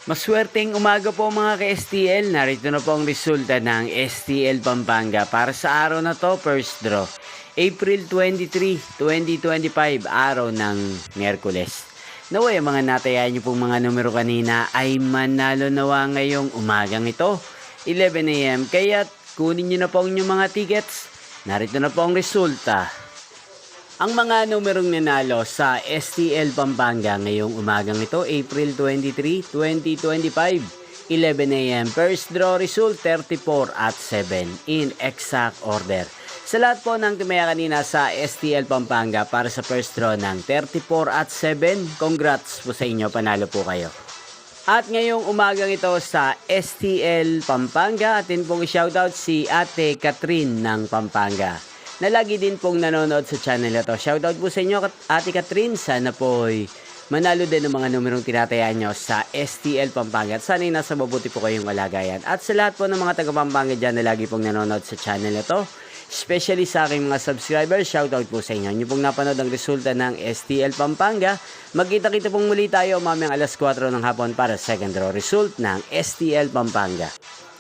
Maswerteng umaga po mga ka-STL. Narito na po ang resulta ng STL Pampanga para sa araw na to, first draw. April 23, 2025, araw ng Miyerkules. Naway, ang mga natayaan niyo pong mga numero kanina ay manalo nawa ngayong umagang ito, 11 AM. Kaya kunin niyo na po ang inyong mga tickets. Narito na po ang resulta. Ang mga numerong nanalo sa STL Pampanga ngayong umagang ito, April 23, 2025, 11 AM. First draw result, 34 at 7 in exact order. Sa lahat po ng tumaya kanina sa STL Pampanga para sa first draw ng 34 at 7, congrats po sa inyo, panalo po kayo. At ngayong umagang ito sa STL Pampanga, atin pong shoutout si Ate Catherine ng Pampanga, na lagi din pong nanonood sa channel na to. Shoutout po sa inyo, Ate Catherine. Sana po'y manalo din ng mga numerong tinatayaan nyo sa STL Pampanga. At sana'y nasa mabuti po kayong kalagayan. At sa lahat po ng mga taga Pampanga dyan na lagi pong nanonood sa channel na to, especially sa aking mga subscribers, shoutout po sa inyo. Nyo pong napanood ang resulta ng STL Pampanga. Magkita-kita pong muli tayo mamayang alas 4 ng hapon para second draw result ng STL Pampanga.